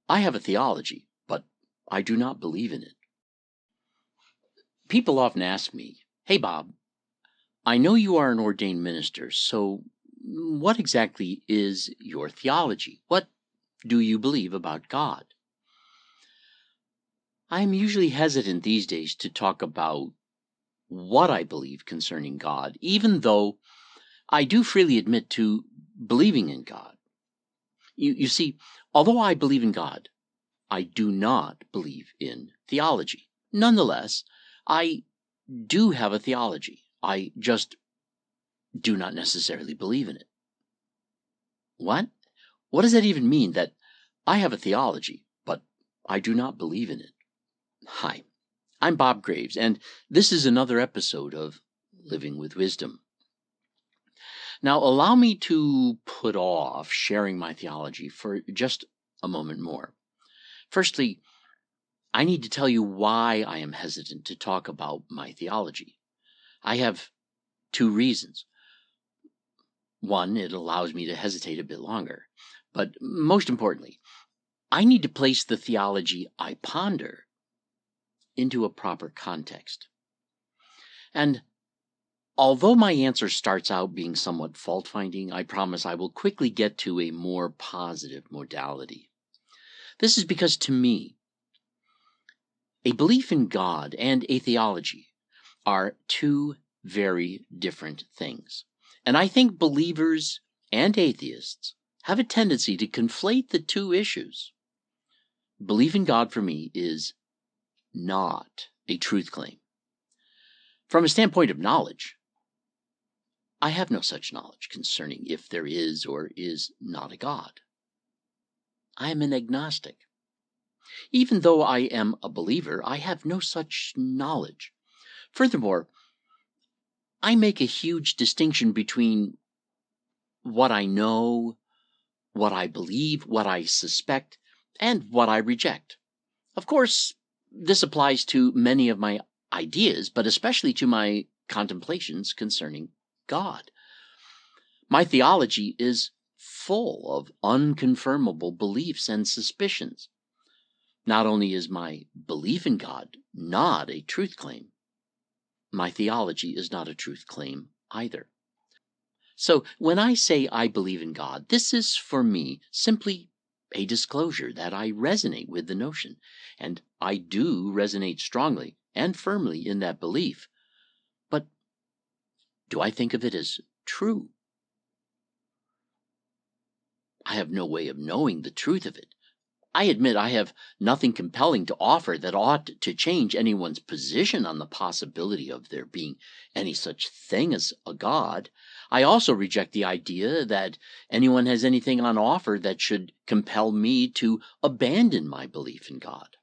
I have a theology, but I do not believe in it. People often ask me, "Hey, Bob, I know you are an ordained minister, so what exactly is your theology? What do you believe about God?" I'm usually hesitant these days to talk about what I believe concerning God, even though I do freely admit to believing in God. You see, although I believe in God, I do not believe in theology. Nonetheless, I do have a theology. I just do not necessarily believe in it. What? What does that even mean, that I have a theology, but I do not believe in it? Hi, I'm Bob Greaves, and this is another episode of Living with Wisdom. Now, allow me to put off sharing my theology for just a moment more. Firstly, I need to tell you why I am hesitant to talk about my theology. I have two reasons. One, it allows me to hesitate a bit longer. But most importantly, I need to place the theology I ponder into a proper context. And although my answer starts out being somewhat fault-finding, I promise I will quickly get to a more positive modality. This is because, to me, a belief in God and a theology are two very different things. And I think believers and atheists have a tendency to conflate the two issues. Belief in God for me is not a truth claim. From a standpoint of knowledge, I have no such knowledge concerning if there is or is not a God. I am an agnostic. Even though I am a believer, I have no such knowledge. Furthermore, I make a huge distinction between what I know, what I believe, what I suspect, and what I reject. Of course, this applies to many of my ideas, but especially to my contemplations concerning God. My theology is full of unconfirmable beliefs and suspicions. Not only is my belief in God not a truth claim, my theology is not a truth claim either. So when I say I believe in God, this is for me simply a disclosure that I resonate with the notion, and I do resonate strongly and firmly in that belief. But do I think of it as true? I have no way of knowing the truth of it. I admit I have nothing compelling to offer that ought to change anyone's position on the possibility of there being any such thing as a God. I also reject the idea that anyone has anything on offer that should compel me to abandon my belief in God.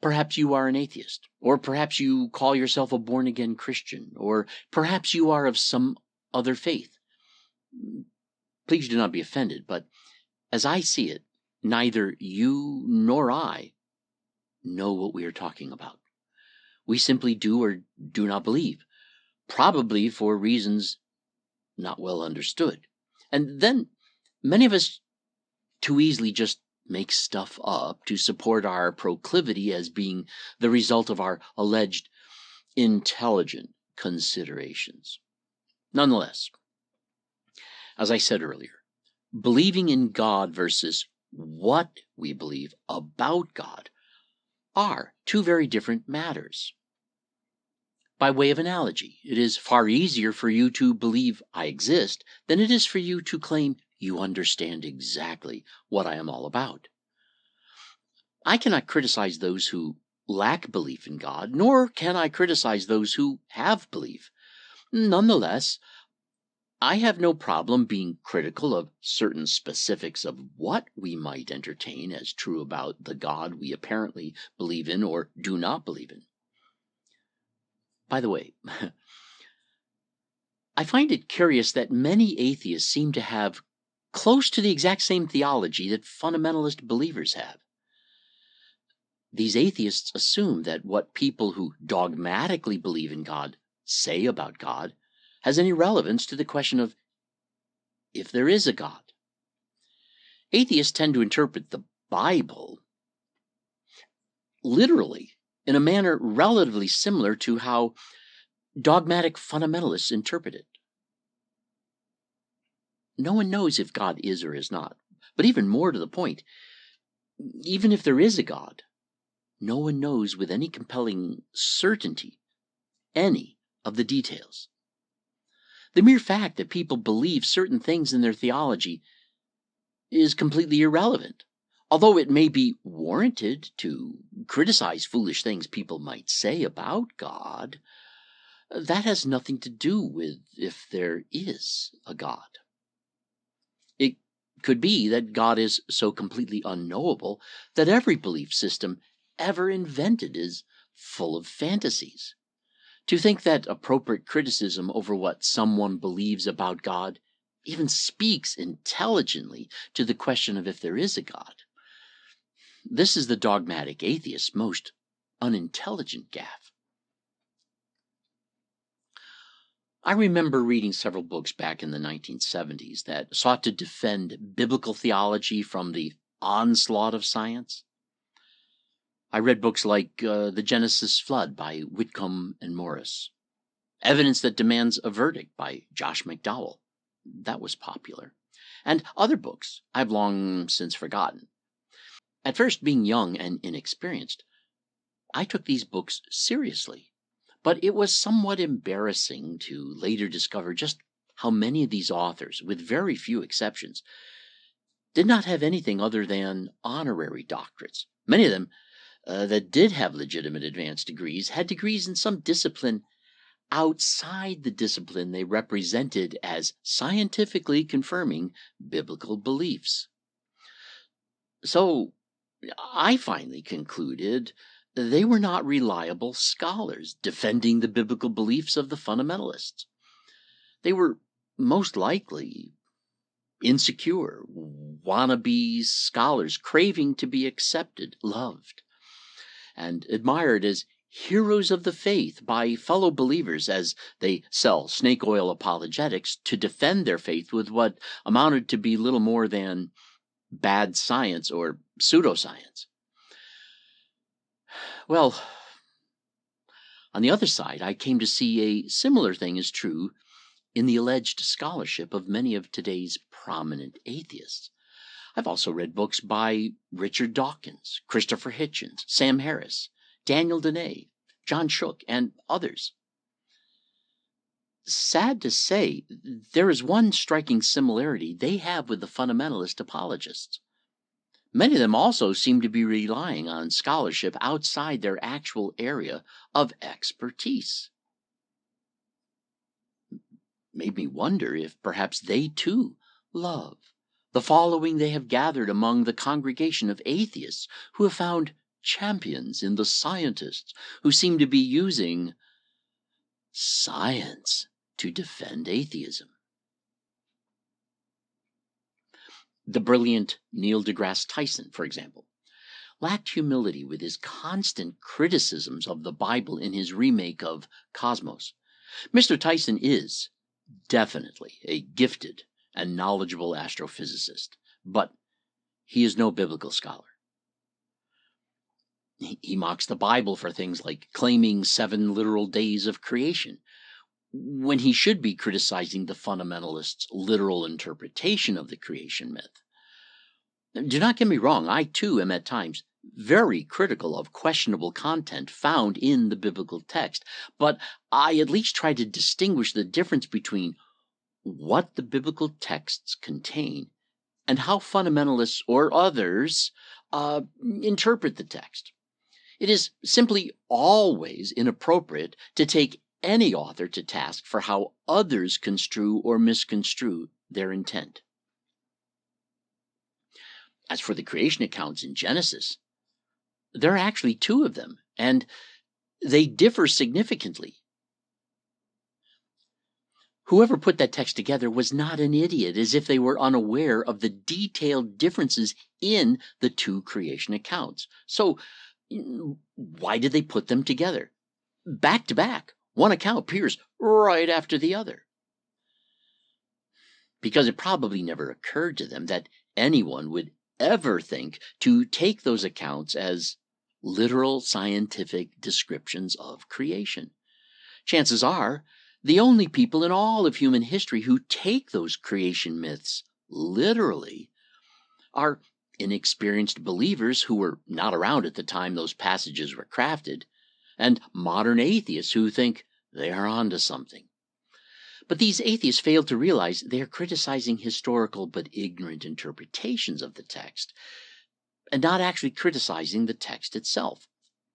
Perhaps you are an atheist, or perhaps you call yourself a born-again Christian, or perhaps you are of some other faith. Please do not be offended, but as I see it, neither you nor I know what we are talking about. We simply do or do not believe, probably for reasons not well understood. And then many of us too easily just make stuff up to support our proclivity as being the result of our alleged intelligent considerations. Nonetheless, as I said earlier, believing in God versus what we believe about God are two very different matters. By way of analogy, it is far easier for you to believe I exist than it is for you to claim you understand exactly what I am all about. I cannot criticize those who lack belief in God, nor can I criticize those who have belief. Nonetheless, I have no problem being critical of certain specifics of what we might entertain as true about the God we apparently believe in or do not believe in. By the way, I find it curious that many atheists seem to have close to the exact same theology that fundamentalist believers have. These atheists assume that what people who dogmatically believe in God say about God has any relevance to the question of if there is a God. Atheists tend to interpret the Bible literally in a manner relatively similar to how dogmatic fundamentalists interpret it. No one knows if God is or is not. But even more to the point, even if there is a God, no one knows with any compelling certainty any of the details. The mere fact that people believe certain things in their theology is completely irrelevant. Although it may be warranted to criticize foolish things people might say about God, that has nothing to do with if there is a God. It could be that God is so completely unknowable that every belief system ever invented is full of fantasies. To think that appropriate criticism over what someone believes about God even speaks intelligently to the question of if there is a God. This is the dogmatic atheist's most unintelligent gaffe. I remember reading several books back in the 1970s that sought to defend biblical theology from the onslaught of science. I read books like The Genesis Flood by Whitcomb and Morris, Evidence That Demands a Verdict by Josh McDowell. That was popular. And other books I've long since forgotten. At first, being young and inexperienced, I took these books seriously. But it was somewhat embarrassing to later discover just how many of these authors, with very few exceptions, did not have anything other than honorary doctorates. Many of them that did have legitimate advanced degrees had degrees in some discipline outside the discipline they represented as scientifically confirming biblical beliefs. So I finally concluded they were not reliable scholars defending the biblical beliefs of the fundamentalists. They were most likely insecure, wannabe scholars craving to be accepted, loved, and admired as heroes of the faith by fellow believers as they sell snake oil apologetics to defend their faith with what amounted to be little more than bad science or pseudoscience. Well, on the other side, I came to see a similar thing is true in the alleged scholarship of many of today's prominent atheists. I've also read books by Richard Dawkins, Christopher Hitchens, Sam Harris, Daniel Dennett, John Shook, and others. Sad to say, there is one striking similarity they have with the fundamentalist apologists. Many of them also seem to be relying on scholarship outside their actual area of expertise. Made me wonder if perhaps they too love the following they have gathered among the congregation of atheists who have found champions in the scientists who seem to be using science to defend atheism. The brilliant Neil deGrasse Tyson, for example, lacked humility with his constant criticisms of the Bible in his remake of Cosmos. Mr. Tyson is definitely a gifted and knowledgeable astrophysicist, but he is no biblical scholar. He mocks the Bible for things like claiming 7 literal days of creation, when he should be criticizing the fundamentalists' literal interpretation of the creation myth. Do not get me wrong, I too am at times very critical of questionable content found in the biblical text, but I at least try to distinguish the difference between what the biblical texts contain and how fundamentalists or others interpret the text. It is simply always inappropriate to take any author to task for how others construe or misconstrue their intent. As for the creation accounts in Genesis, there are actually 2 of them, and they differ significantly. Whoever put that text together was not an idiot, as if they were unaware of the detailed differences in the 2 creation accounts. So, why did they put them together? Back to back. One account appears right after the other. Because it probably never occurred to them that anyone would ever think to take those accounts as literal scientific descriptions of creation. Chances are, the only people in all of human history who take those creation myths literally are inexperienced believers who were not around at the time those passages were crafted, and modern atheists who think they are onto something. But these atheists fail to realize they are criticizing historical but ignorant interpretations of the text, and not actually criticizing the text itself.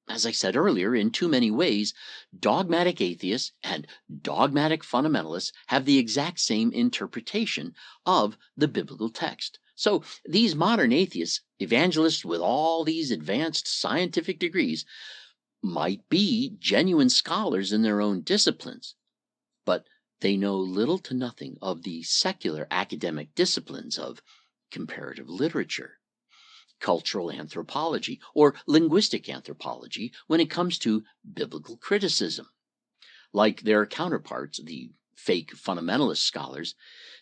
As I said earlier, in too many ways, dogmatic atheists and dogmatic fundamentalists have the exact same interpretation of the biblical text. So these modern atheists, evangelists with all these advanced scientific degrees, might be genuine scholars in their own disciplines, but they know little to nothing of the secular academic disciplines of comparative literature, cultural anthropology, or linguistic anthropology when it comes to biblical criticism. Like their counterparts, the fake fundamentalist scholars,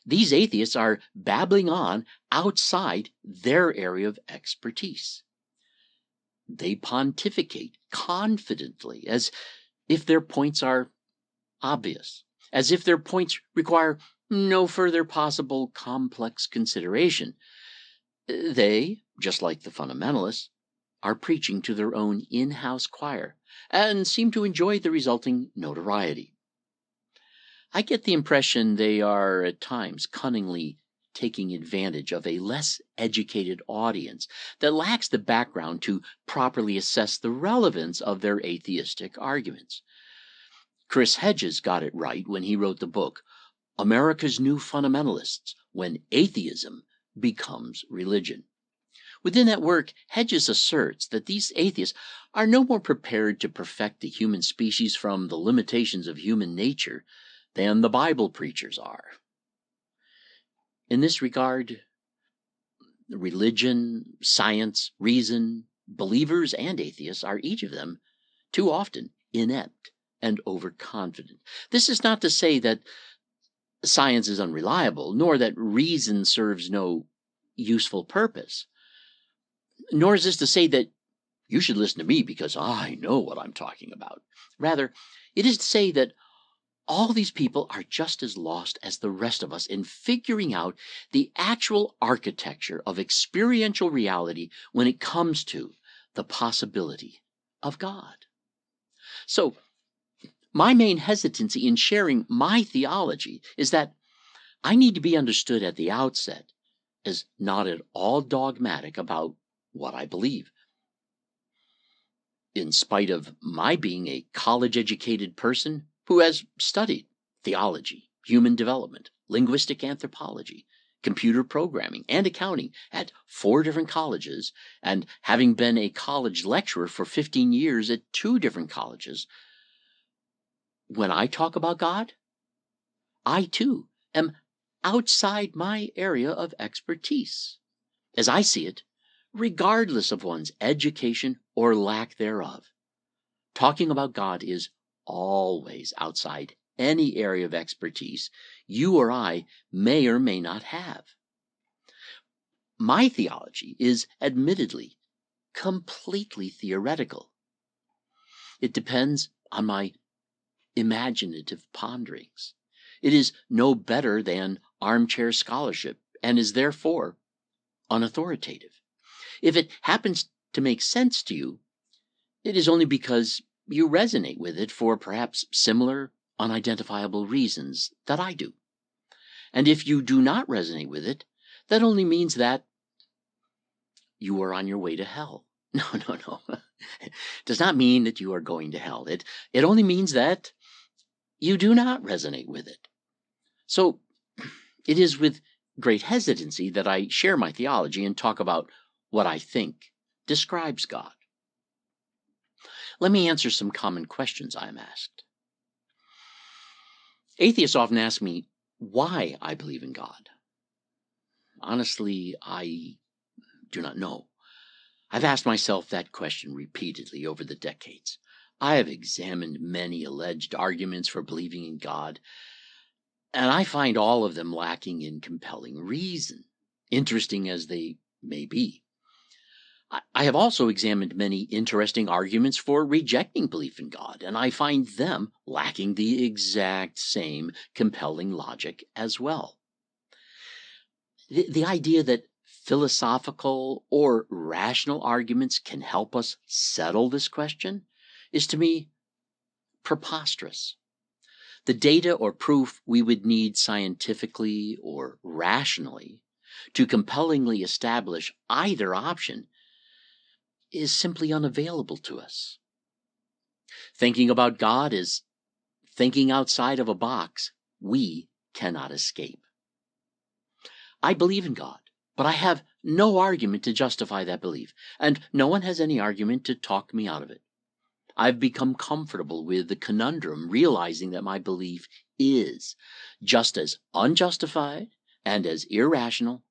these atheists are babbling on outside their area of expertise. They pontificate confidently as if their points are obvious, as if their points require no further possible complex consideration. They, just like the fundamentalists, are preaching to their own in-house choir and seem to enjoy the resulting notoriety. I get the impression they are at times cunningly taking advantage of a less educated audience that lacks the background to properly assess the relevance of their atheistic arguments. Chris Hedges got it right when he wrote the book, America's New Fundamentalists, When Atheism Becomes Religion. Within that work, Hedges asserts that these atheists are no more prepared to perfect the human species from the limitations of human nature than the Bible preachers are. In this regard, religion, science, reason, believers and atheists are each of them too often inept and overconfident. This is not to say that science is unreliable, nor that reason serves no useful purpose. Nor is this to say that you should listen to me because I know what I'm talking about. Rather, it is to say that all these people are just as lost as the rest of us in figuring out the actual architecture of experiential reality when it comes to the possibility of God. So, my main hesitancy in sharing my theology is that I need to be understood at the outset as not at all dogmatic about what I believe. In spite of my being a college-educated person who has studied theology, human development, linguistic anthropology, computer programming, and accounting at 4 different colleges, and having been a college lecturer for 15 years at 2 different colleges, when I talk about God, I too am outside my area of expertise. As I see it, regardless of one's education or lack thereof, talking about God is always outside any area of expertise you or I may or may not have. My theology is admittedly completely theoretical. It depends on my imaginative ponderings. It is no better than armchair scholarship and is therefore unauthoritative. If it happens to make sense to you, it is only because you resonate with it for perhaps similar, unidentifiable reasons that I do. And if you do not resonate with it, that only means that you are on your way to hell. No. It does not mean that you are going to hell. It only means that you do not resonate with it. So it is with great hesitancy that I share my theology and talk about what I think describes God. Let me answer some common questions I am asked. Atheists often ask me why I believe in God. Honestly, I do not know. I've asked myself that question repeatedly over the decades. I have examined many alleged arguments for believing in God, and I find all of them lacking in compelling reason. interesting as they may be. I have also examined many interesting arguments for rejecting belief in God, and I find them lacking the exact same compelling logic as well. The idea that philosophical or rational arguments can help us settle this question is to me preposterous. The data or proof we would need scientifically or rationally to compellingly establish either option is simply unavailable to us. Thinking about God is thinking outside of a box we cannot escape. I believe in God, but I have no argument to justify that belief, and no one has any argument to talk me out of it. I've become comfortable with the conundrum, realizing that my belief is just as unjustified and as irrational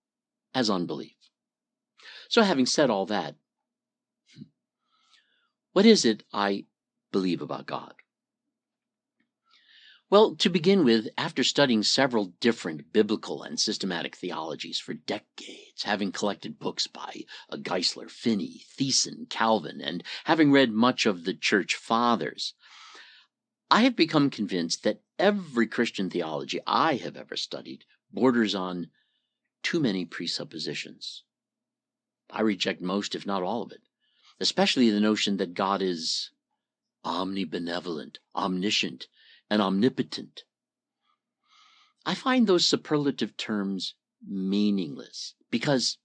as unbelief. So having said all that, what is it I believe about God? Well, to begin with, after studying several different biblical and systematic theologies for decades, having collected books by Geisler, Finney, Tyson, Calvin, and having read much of the Church Fathers, I have become convinced that every Christian theology I have ever studied borders on too many presuppositions. I reject most, if not all of it, especially the notion that God is omnibenevolent, omniscient, and omnipotent. I find those superlative terms meaningless because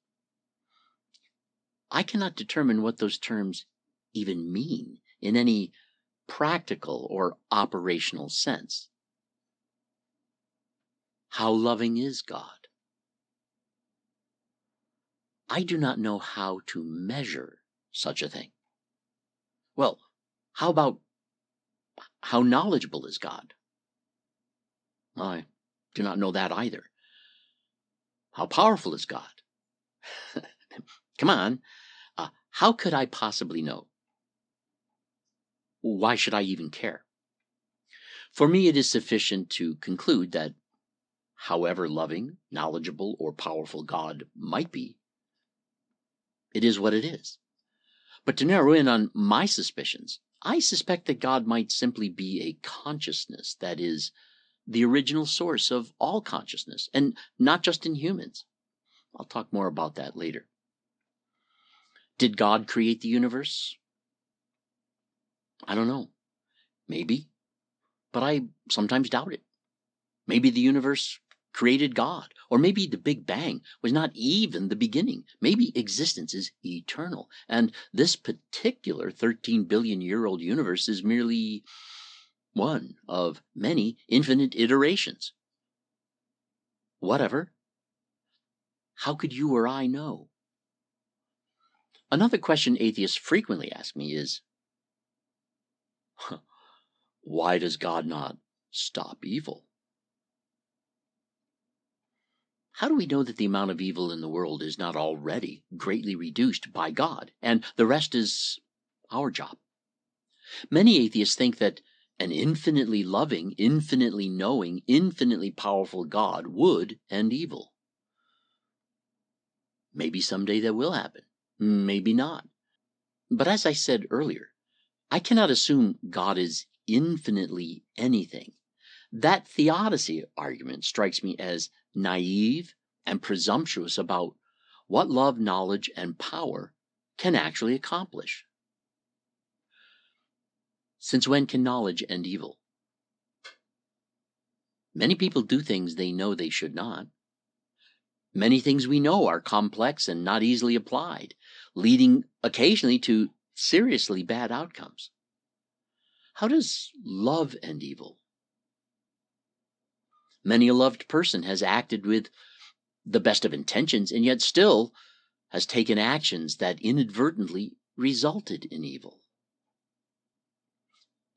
I cannot determine what those terms even mean in any practical or operational sense. How loving is God? I do not know how to measure such a thing. Well, how about how knowledgeable is God? I do not know that either. How powerful is God? Come on, how could I possibly know? Why should I even care? For me, it is sufficient to conclude that however loving, knowledgeable, or powerful God might be, it is what it is. But to narrow in on my suspicions, I suspect that God might simply be a consciousness that is the original source of all consciousness, and not just in humans. I'll talk more about that later. Did God create the universe? I don't know. Maybe, but I sometimes doubt it. Maybe the universe created God, or maybe the Big Bang was not even the beginning. Maybe existence is eternal, and this particular 13 billion-year-old universe is merely one of many infinite iterations. Whatever. How could you or I know? Another question atheists frequently ask me is, why does God not stop evil? How do we know that the amount of evil in the world is not already greatly reduced by God, and the rest is our job? Many atheists think that an infinitely loving, infinitely knowing, infinitely powerful God would end evil. Maybe someday that will happen. Maybe not. But as I said earlier, I cannot assume God is infinitely anything. That theodicy argument strikes me as naive and presumptuous about what love, knowledge, and power can actually accomplish. Since when can knowledge end evil? Many people do things they know they should not. Many things we know are complex and not easily applied, leading occasionally to seriously bad outcomes. How does love end evil? Many a loved person has acted with the best of intentions and yet still has taken actions that inadvertently resulted in evil.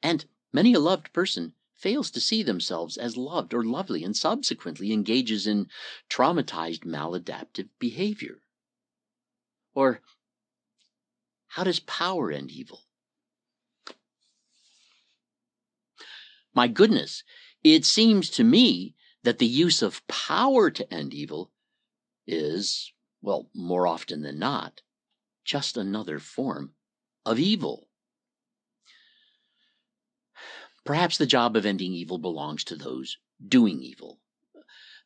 And many a loved person fails to see themselves as loved or lovely and subsequently engages in traumatized maladaptive behavior. Or how does power end evil? My goodness, it seems to me that the use of power to end evil is, well, more often than not, just another form of evil. Perhaps the job of ending evil belongs to those doing evil.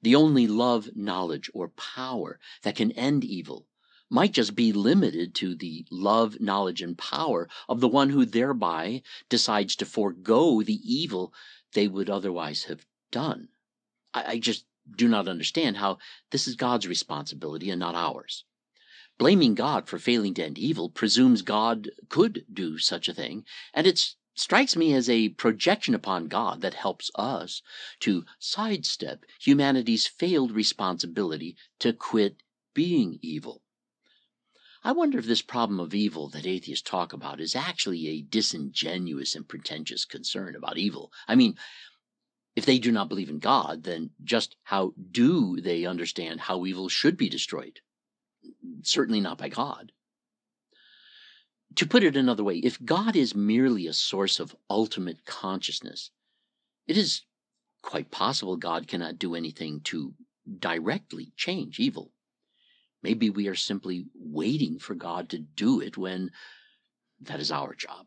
The only love, knowledge, or power that can end evil might just be limited to the love, knowledge, and power of the one who thereby decides to forego the evil they would otherwise have done. I just do not understand how this is God's responsibility and not ours. Blaming God for failing to end evil presumes God could do such a thing, and it strikes me as a projection upon God that helps us to sidestep humanity's failed responsibility to quit being evil. I wonder if this problem of evil that atheists talk about is actually a disingenuous and pretentious concern about evil. I mean, if they do not believe in God, then just how do they understand how evil should be destroyed? Certainly not by God. To put it another way, if God is merely a source of ultimate consciousness, it is quite possible God cannot do anything to directly change evil. Maybe we are simply waiting for God to do it when that is our job.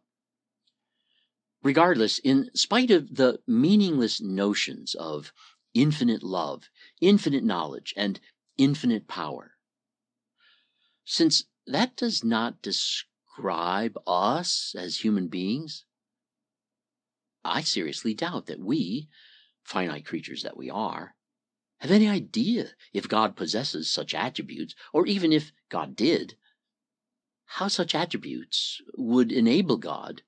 Regardless, in spite of the meaningless notions of infinite love, infinite knowledge, and infinite power, since that does not describe us as human beings, I seriously doubt that we, finite creatures that we are, have any idea if God possesses such attributes, or even if God did, how such attributes would enable God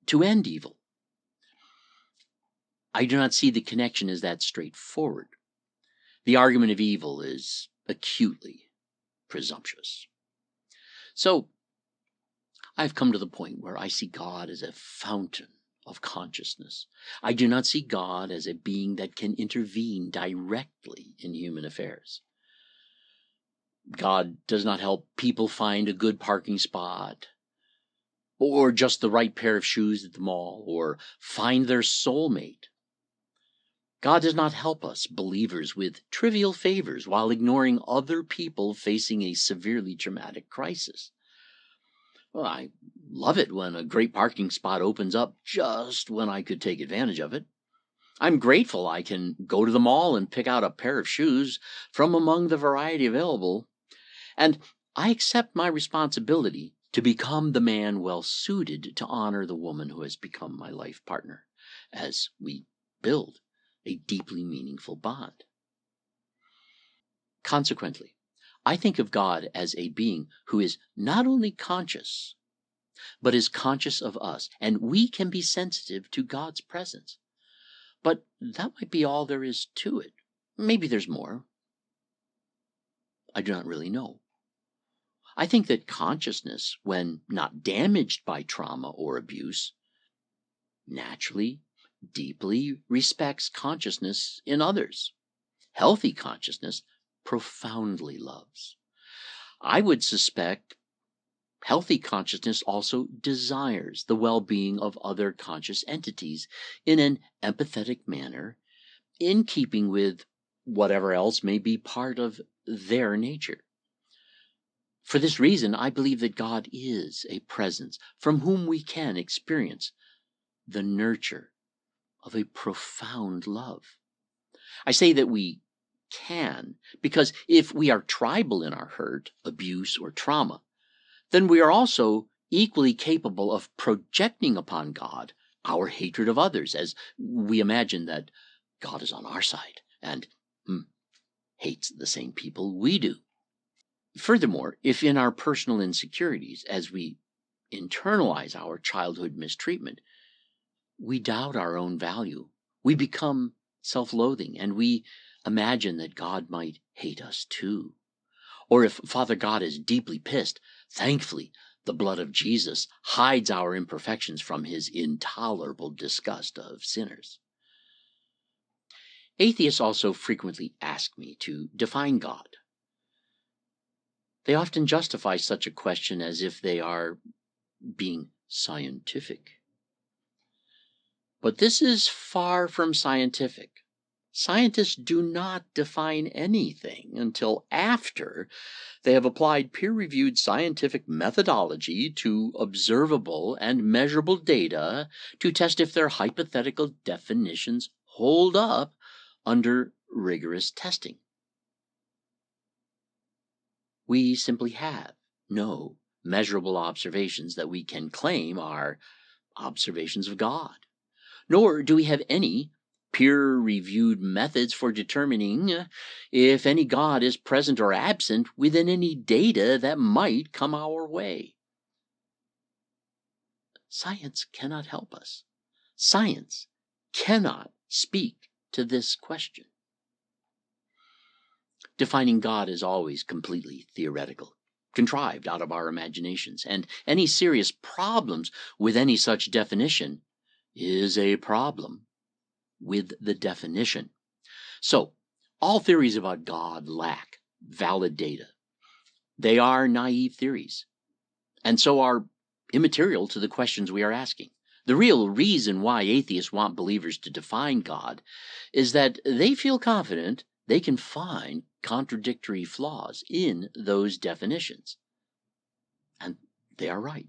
to end evil. I do not see the connection as that straightforward. The argument of evil is acutely presumptuous. So, I've come to the point where I see God as a fountain of consciousness. I do not see God as a being that can intervene directly in human affairs. God does not help people find a good parking spot, or just the right pair of shoes at the mall, or find their soulmate. God does not help us believers with trivial favors while ignoring other people facing a severely traumatic crisis. Well, I love it when a great parking spot opens up just when I could take advantage of it. I'm grateful I can go to the mall and pick out a pair of shoes from among the variety available. And I accept my responsibility to become the man well suited to honor the woman who has become my life partner as we build a deeply meaningful bond. Consequently, I think of God as a being who is not only conscious, but is conscious of us, and we can be sensitive to God's presence. But that might be all there is to it. Maybe there's more. I do not really know. I think that consciousness, when not damaged by trauma or abuse, naturally, deeply respects consciousness in others. Healthy consciousness profoundly loves. I would suspect healthy consciousness also desires the well-being of other conscious entities in an empathetic manner, in keeping with whatever else may be part of their nature. For this reason, I believe that God is a presence from whom we can experience the nurture of a profound love. I say that we can, because if we are tribal in our hurt, abuse, or trauma, then we are also equally capable of projecting upon God our hatred of others, as we imagine that God is on our side and hates the same people we do. Furthermore, if in our personal insecurities, as we internalize our childhood mistreatment, we doubt our own value, we become self-loathing, and we imagine that God might hate us too. Or if Father God is deeply pissed, thankfully, the blood of Jesus hides our imperfections from his intolerable disgust of sinners. Atheists also frequently ask me to define God. They often justify such a question as if they are being scientific. But this is far from scientific. Scientists do not define anything until after they have applied peer-reviewed scientific methodology to observable and measurable data to test if their hypothetical definitions hold up under rigorous testing. We simply have no measurable observations that we can claim are observations of God, nor do we have any peer-reviewed methods for determining if any God is present or absent within any data that might come our way. Science cannot help us. Science cannot speak to this question. Defining God is always completely theoretical, contrived out of our imaginations, and any serious problems with any such definition is a problem with the definition. So, all theories about God lack valid data. They are naive theories, and so are immaterial to the questions we are asking. The real reason why atheists want believers to define God is that they feel confident they can find contradictory flaws in those definitions. And they are right.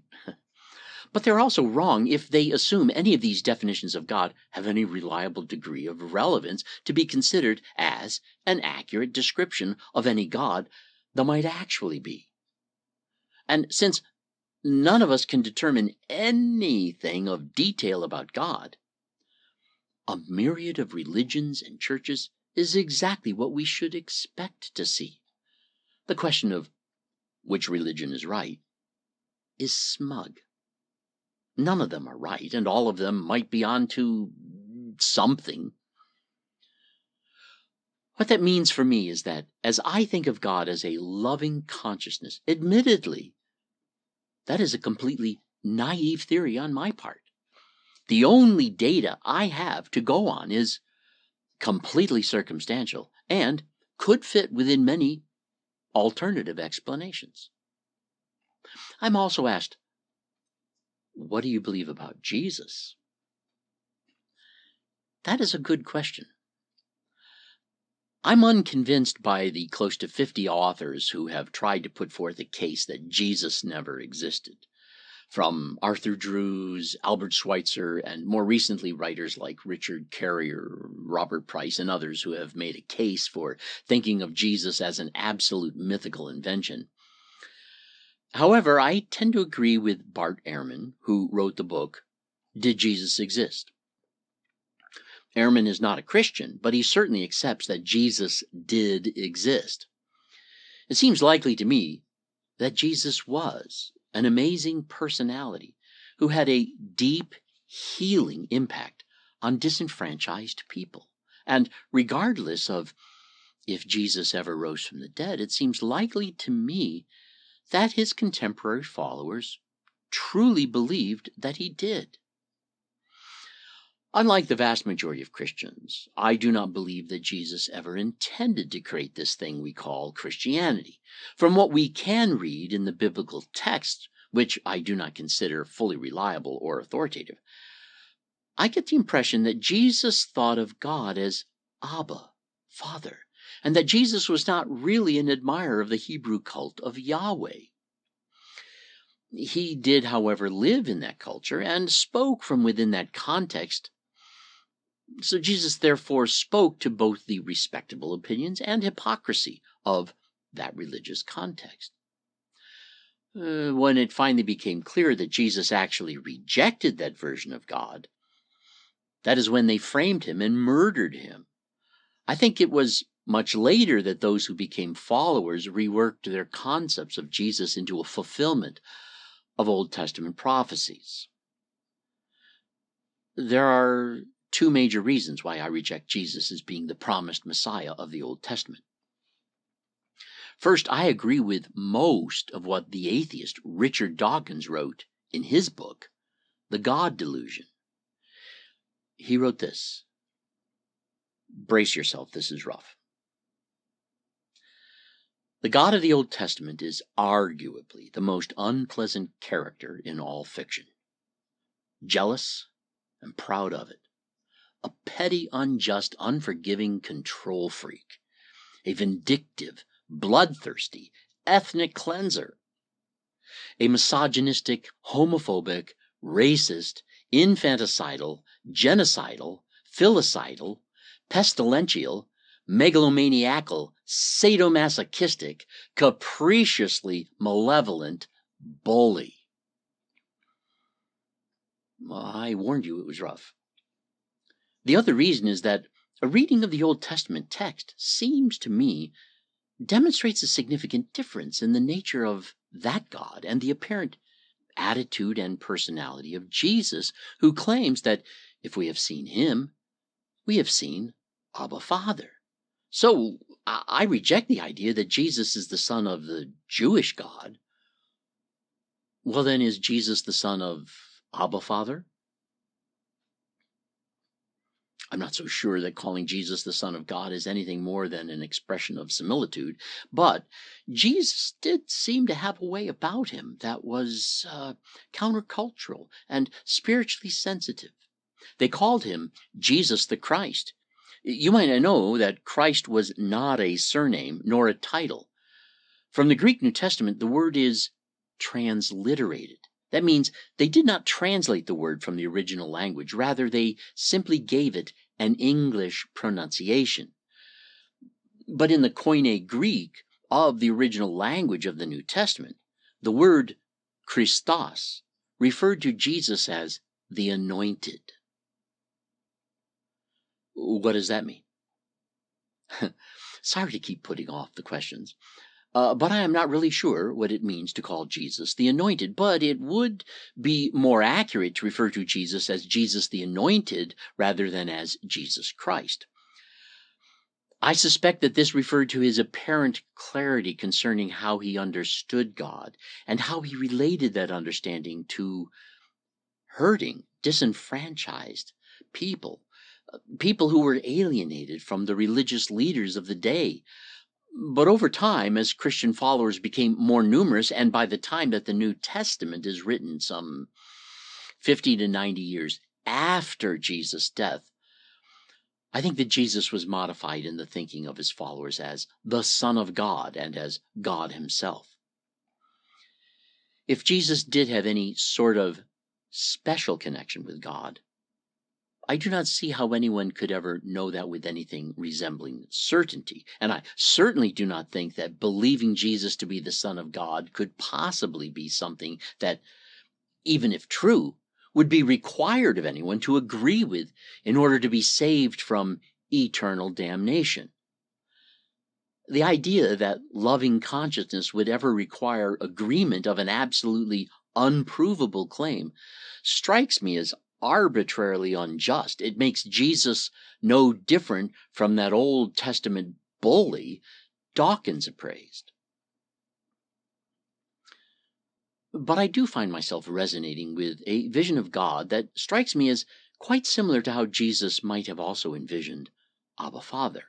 But they're also wrong if they assume any of these definitions of God have any reliable degree of relevance to be considered as an accurate description of any God there might actually be. And since none of us can determine anything of detail about God, a myriad of religions and churches is exactly what we should expect to see. The question of which religion is right is smug. None of them are right, and all of them might be onto something. What that means for me is that as I think of God as a loving consciousness, admittedly, that is a completely naive theory on my part. The only data I have to go on is completely circumstantial and could fit within many alternative explanations. I'm also asked, what do you believe about Jesus? That is a good question. I'm unconvinced by the close to 50 authors who have tried to put forth a case that Jesus never existed. From Arthur Drews, Albert Schweitzer, and more recently writers like Richard Carrier, Robert Price, and others who have made a case for thinking of Jesus as an absolute mythical invention. However, I tend to agree with Bart Ehrman, who wrote the book, Did Jesus Exist? Ehrman is not a Christian, but he certainly accepts that Jesus did exist. It seems likely to me that Jesus was an amazing personality who had a deep, healing impact on disenfranchised people. And regardless of if Jesus ever rose from the dead, it seems likely to me that his contemporary followers truly believed that he did. Unlike the vast majority of Christians, I do not believe that Jesus ever intended to create this thing we call Christianity. From what we can read in the biblical text, which I do not consider fully reliable or authoritative, I get the impression that Jesus thought of God as Abba, Father, and that Jesus was not really an admirer of the Hebrew cult of Yahweh. He did, however, live in that culture and spoke from within that context. So Jesus therefore spoke to both the respectable opinions and hypocrisy of that religious context. When it finally became clear that Jesus actually rejected that version of God, that is when they framed him and murdered him. I think it was much later that those who became followers reworked their concepts of Jesus into a fulfillment of Old Testament prophecies. There are two major reasons why I reject Jesus as being the promised Messiah of the Old Testament. First, I agree with most of what the atheist Richard Dawkins wrote in his book, The God Delusion. He wrote this. Brace yourself, this is rough. The God of the Old Testament is arguably the most unpleasant character in all fiction. Jealous and proud of it. a petty, unjust, unforgiving control freak, a vindictive, bloodthirsty, ethnic cleanser, a misogynistic, homophobic, racist, infanticidal, genocidal, filicidal, pestilential, megalomaniacal, sadomasochistic, capriciously malevolent bully. I warned you it was rough. The other reason is that a reading of the Old Testament text seems to me demonstrates a significant difference in the nature of that God and the apparent attitude and personality of Jesus, who claims that if we have seen him, we have seen Abba Father. So I reject the idea that Jesus is the son of the Jewish God. Well, then, is Jesus the son of Abba Father? I'm not so sure that calling Jesus the Son of God is anything more than an expression of similitude, but Jesus did seem to have a way about him that was countercultural and spiritually sensitive. They called him Jesus the Christ. You might know that Christ was not a surname nor a title. From the Greek New Testament, the word is transliterated. That means they did not translate the word from the original language. Rather, they simply gave it an English pronunciation. But in the Koine Greek of the original language of the New Testament, the word Christos referred to Jesus as the Anointed. What does that mean? Sorry to keep putting off the questions. But I am not really sure what it means to call Jesus the Anointed, but it would be more accurate to refer to Jesus as Jesus the Anointed rather than as Jesus Christ. I suspect that this referred to his apparent clarity concerning how he understood God and how he related that understanding to hurting, disenfranchised people, people who were alienated from the religious leaders of the day. But over time, as Christian followers became more numerous, and by the time that the New Testament is written, some 50 to 90 years after Jesus' death, I think that Jesus was modified in the thinking of his followers as the Son of God and as God himself. If Jesus did have any sort of special connection with God, I do not see how anyone could ever know that with anything resembling certainty. And I certainly do not think that believing Jesus to be the Son of God could possibly be something that, even if true, would be required of anyone to agree with in order to be saved from eternal damnation. The idea that loving consciousness would ever require agreement of an absolutely unprovable claim strikes me as arbitrarily unjust. It makes Jesus no different from that Old Testament bully Dawkins appraised. But I do find myself resonating with a vision of God that strikes me as quite similar to how Jesus might have also envisioned Abba Father,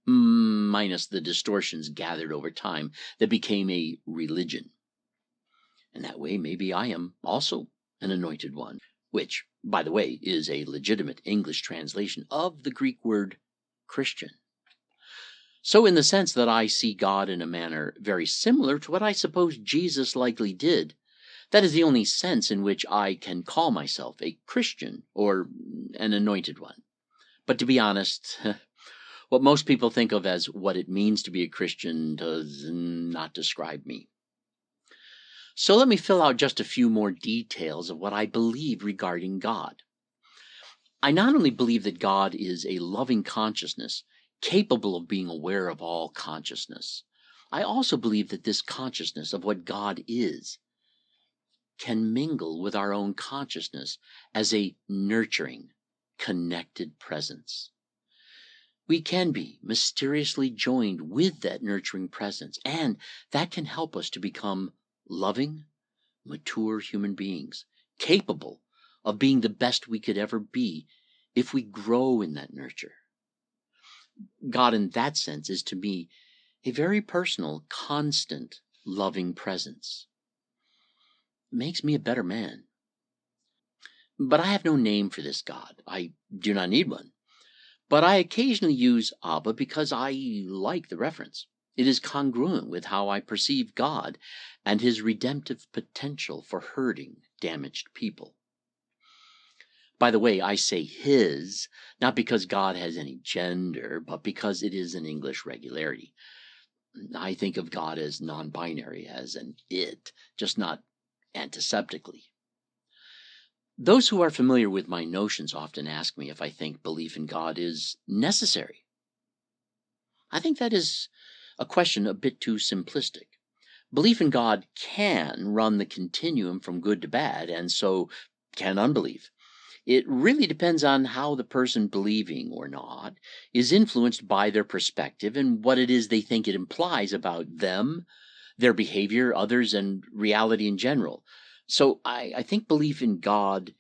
minus the distortions gathered over time that became a religion. And that way, maybe I am also an anointed one, which, by the way, is a legitimate English translation of the Greek word Christian. So in the sense that I see God in a manner very similar to what I suppose Jesus likely did, that is the only sense in which I can call myself a Christian or an anointed one. But to be honest, what most people think of as what it means to be a Christian does not describe me. So let me fill out just a few more details of what I believe regarding God. I not only believe that God is a loving consciousness capable of being aware of all consciousness, I also believe that this consciousness of what God is can mingle with our own consciousness as a nurturing, connected presence. We can be mysteriously joined with that nurturing presence, and that can help us to become loving, mature human beings, capable of being the best we could ever be if we grow in that nurture. God, in that sense, is to me a very personal, constant, loving presence. It makes me a better man. But I have no name for this God. I do not need one. But I occasionally use Abba because I like the reference. It is congruent with how I perceive God and his redemptive potential for hurting damaged people. By the way, I say his, not because God has any gender, but because it is an English regularity. I think of God as non-binary, as an it, just not antiseptically. Those who are familiar with my notions often ask me if I think belief in God is necessary. I think that is a question a bit too simplistic. Belief in God can run the continuum from good to bad, and so can unbelief. It really depends on how the person believing or not is influenced by their perspective and what it is they think it implies about them, their behavior, others, and reality in general. So I think belief in God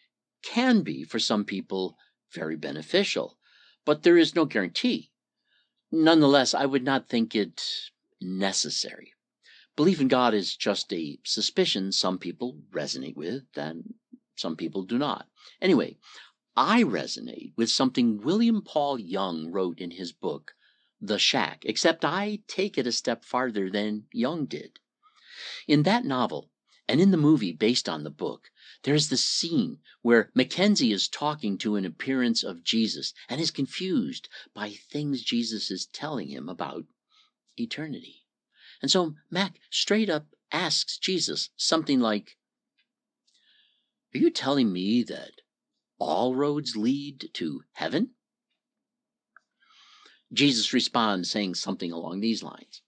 can be, for some people, very beneficial, but there is no guarantee. Nonetheless, I would not think it necessary. Belief in God is just a suspicion some people resonate with and some people do not. Anyway, I resonate with something William Paul Young wrote in his book, The Shack, except I take it a step farther than Young did. In that novel, and in the movie based on the book, there is this scene where Mackenzie is talking to an appearance of Jesus and is confused by things Jesus is telling him about eternity. And so Mac straight up asks Jesus something like, "Are you telling me that all roads lead to heaven?" Jesus responds saying something along these lines.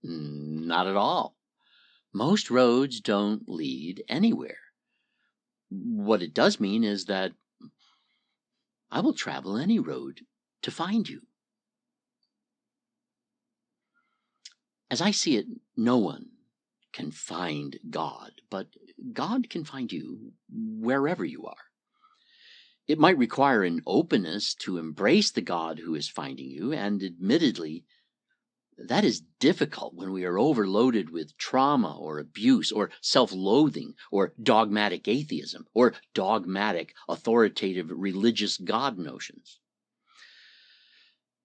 Not at all. Most roads don't lead anywhere. What it does mean is that I will travel any road to find you. As I see it, no one can find God, but God can find you wherever you are. It might require an openness to embrace the God who is finding you, and admittedly, that is difficult when we are overloaded with trauma or abuse or self-loathing or dogmatic atheism or dogmatic authoritative religious God notions.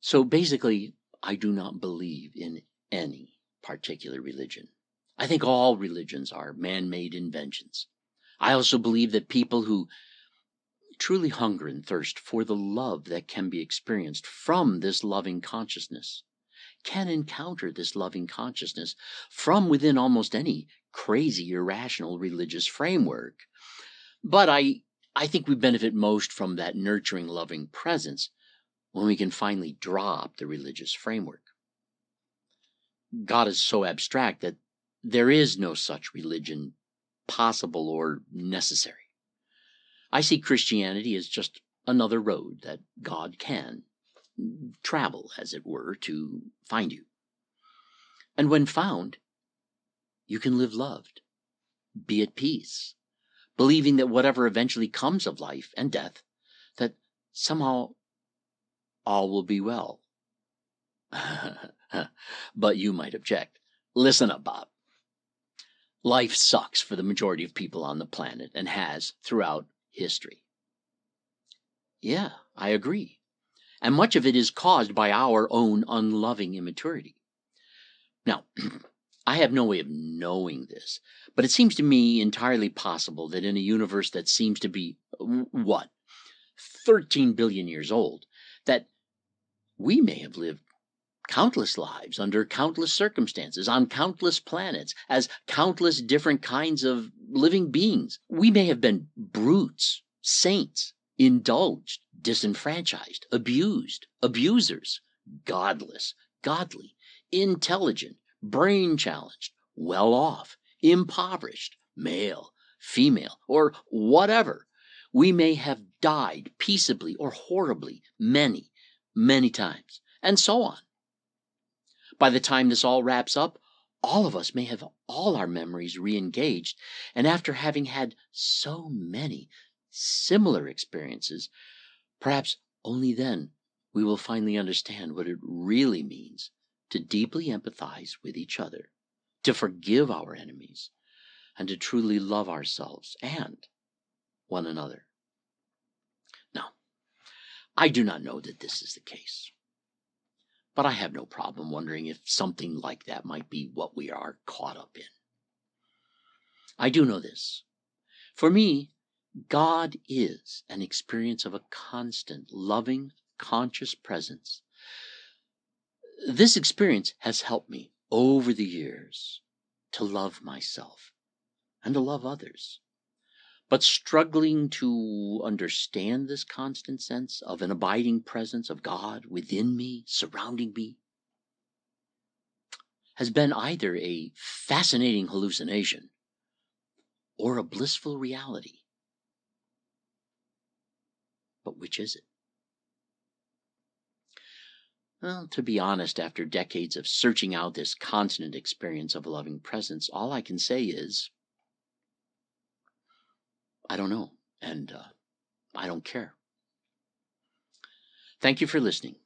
So basically, I do not believe in any particular religion. I think all religions are man-made inventions. I also believe that people who truly hunger and thirst for the love that can be experienced from this loving consciousness can encounter this loving consciousness from within almost any crazy, irrational religious framework. But I think we benefit most from that nurturing, loving presence when we can finally drop the religious framework. God is so abstract that there is no such religion possible or necessary. I see Christianity as just another road that God can travel, as it were, to find you. And when found, you can live loved, be at peace, believing that whatever eventually comes of life and death, that somehow all will be well. But you might object. Listen up, Bob. Life sucks for the majority of people on the planet and has throughout history. Yeah, I agree. And much of it is caused by our own unloving immaturity. Now, I have no way of knowing this, but it seems to me entirely possible that in a universe that seems to be, 13 billion years old, that we may have lived countless lives under countless circumstances, on countless planets, as countless different kinds of living beings. We may have been brutes, saints, indulged, disenfranchised, abused, abusers, godless, godly, intelligent, brain challenged, well off, impoverished, male, female, or whatever. We may have died peaceably or horribly many, many times, and so on. By the time this all wraps up, all of us may have all our memories re-engaged, and after having had so many similar experiences, perhaps only then we will finally understand what it really means to deeply empathize with each other, to forgive our enemies, and to truly love ourselves and one another. Now, I do not know that this is the case, but I have no problem wondering if something like that might be what we are caught up in. I do know this. For me, God is an experience of a constant, loving, conscious presence. This experience has helped me over the years to love myself and to love others. But struggling to understand this constant sense of an abiding presence of God within me, surrounding me, has been either a fascinating hallucination or a blissful reality. But which is it? Well, to be honest, after decades of searching out this constant experience of a loving presence, all I can say is, I don't know, and I don't care. Thank you for listening.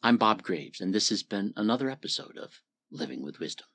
I'm Bob Greaves, and this has been another episode of Living with Wisdom.